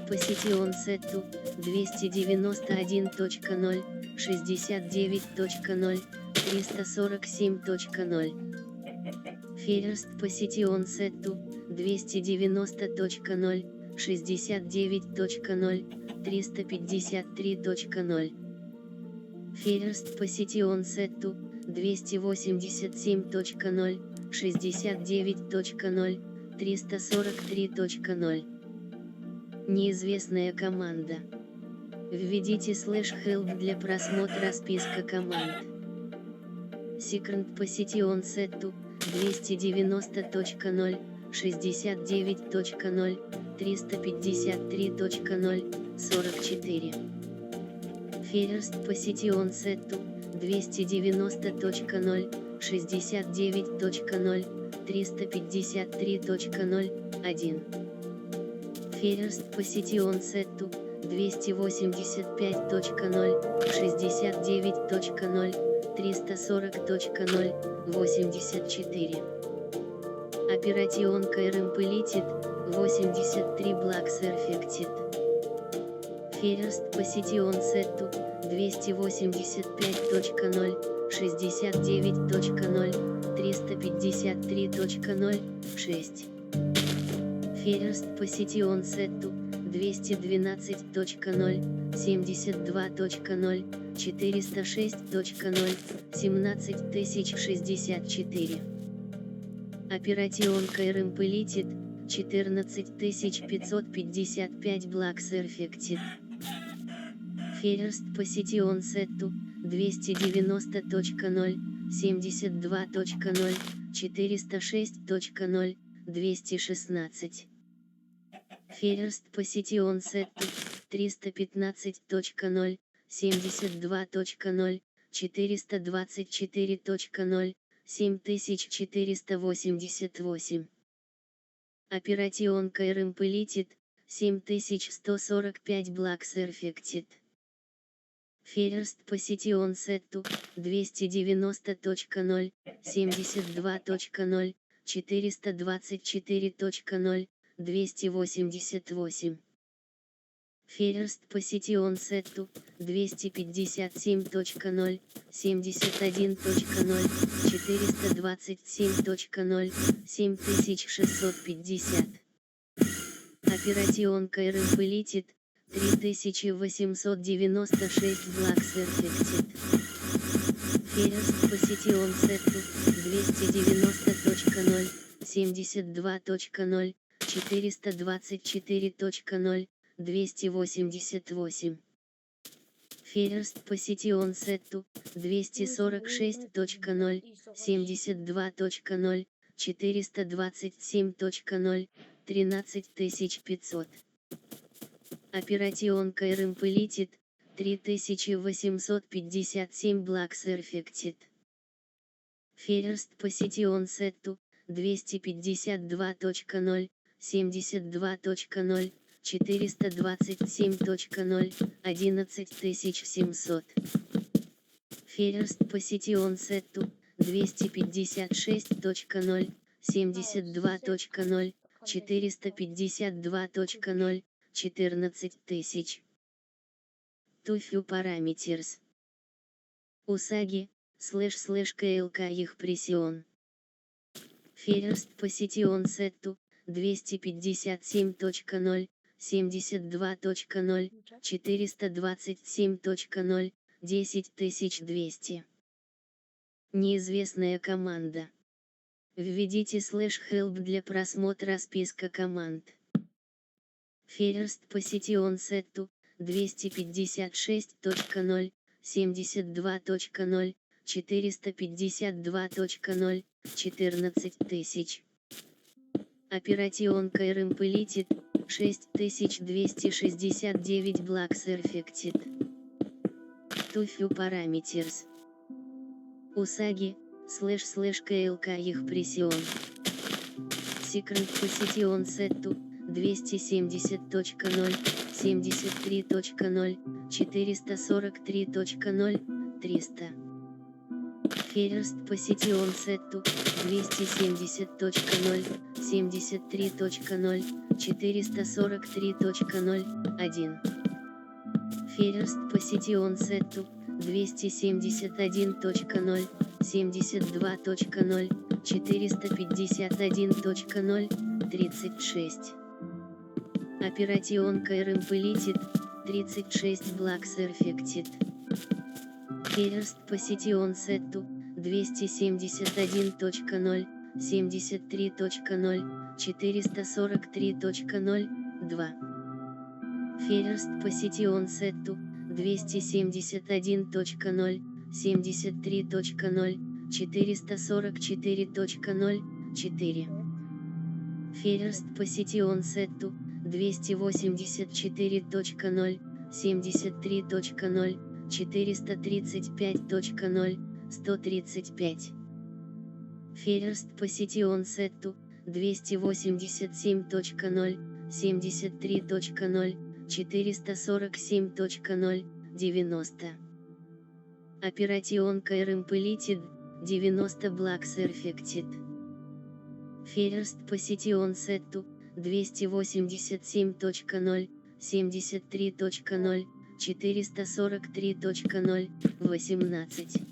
Position Set 291.0, 69.0, 347.0. First Position Set 290.0, 69.0, 353.0. First Position Set 287.0, 69.0, 343.0. Неизвестная команда. Введите /help для просмотра списка команд. Second Position Set 290.0, 69.0, 353.0, 44. First Position Set 290.0, 69.0, 353.0, 1. First Position Set 285.0, 69.0, 340.0, 84. Операционка Ремпелитит, 83 Black Surfected. First Position Set 285.0, 69.0, 353.0, 6. First Position Set 212.0, 72.0, 406.0, 17064. Операционка Ремпелитит, 14555 Black Surfected. First Position Set 290.0, 72.0, 406.0, 216. First Position Set 315.0, 72.0, 424.0, 7488. Операционка Ремпелитит, 7145 Black Surfected. First Position Set 290.0, 72.0, 424.0, 288. First Position Set 257.0, 71.0, 427.0, 7650. Операционка Ремпелитит, 3896 Black Surfected. First Position Set 290.0, 72.0, 424.0, 288. First Position Set 246.0, 72.0, 427.0, 13500. Операционка Ремпелитит, 3857 Black Surfected. First Position Set 252.0, 72.0, 427.0, 11700. First Position Set 256.0, 72.0, 452.0, 14000. Two Parameters. Usagi, /KLK их прессион. First Position Set 257.0, 72.0, 427.0, 10200. Неизвестная команда. Введите /help для просмотра списка команд. First Position Set 256.0, 72.0, 452.0, 14000. Операционка Ремпелитит, 6269 Black Surfected. Two Parameters. Usagi, /KLK их прессион. Second Position Set 270.0, 73.0, 443.0, 300. First Position Set to 270.0, 73.0, 443.0, 1. First Position Set to 271.0, 72.0, 451.0, 36. Operation Implemented, 36 Blocks Affected. First Position Set to 271.0, 73.0, 443.0, 2. First Position Set to 271.0, 73.0, 444.0, 4. First Position Set to 284.0, 73.0, 435.0, 135. First Position Set to 287.0, 73.0, 447.0, 90. Operation Implemented, 90 Blocks Affected. First Position Set to 287.0, 73.0, 443.0, 18.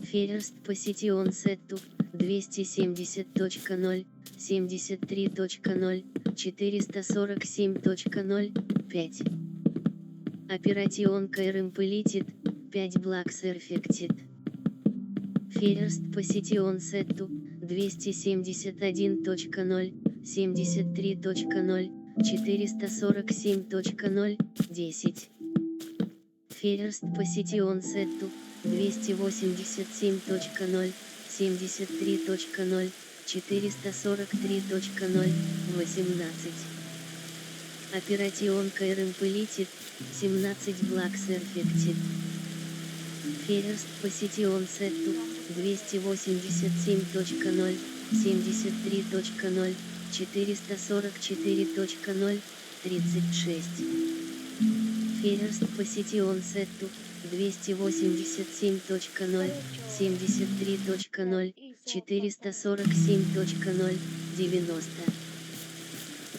First Position Set to 270.0, 73.0, 447.0, 5. Operation Implemented, 5 Blocks Affected. First Position Set to 271.0, 73.0, 447.0, 10. First Position Set to 287.0, 73.0, 443.0, 18. Operation Implemented, 17 Blocks Affected. First Position Set to 287.0, 73.0, 444.0, 36. First Position Set to 287.0, 73.0, 447.0, 90.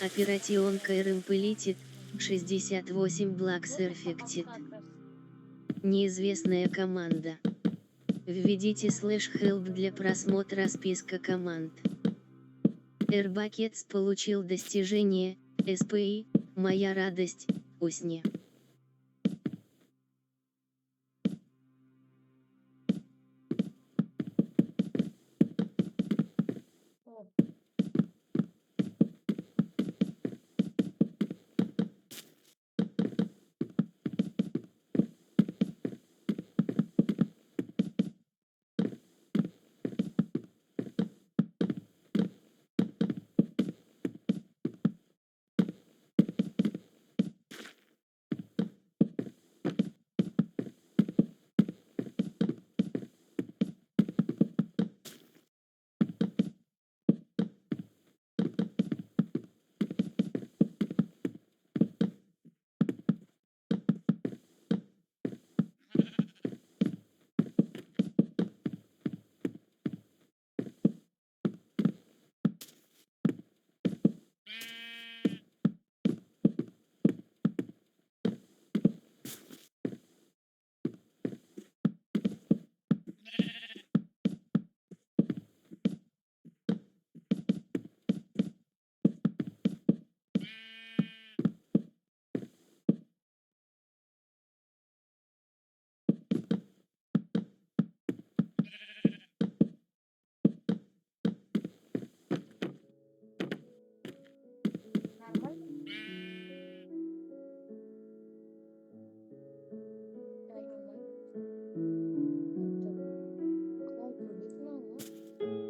Operation Implemented, 68 Blocks Affected. Неизвестная команда. Введите /help для просмотра списка команд. Airbuckets получил достижение, SPI, моя радость, усни.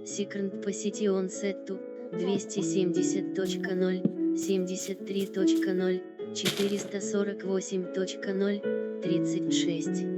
Second Position Set to 270.0, 73.0, 448.0, 36.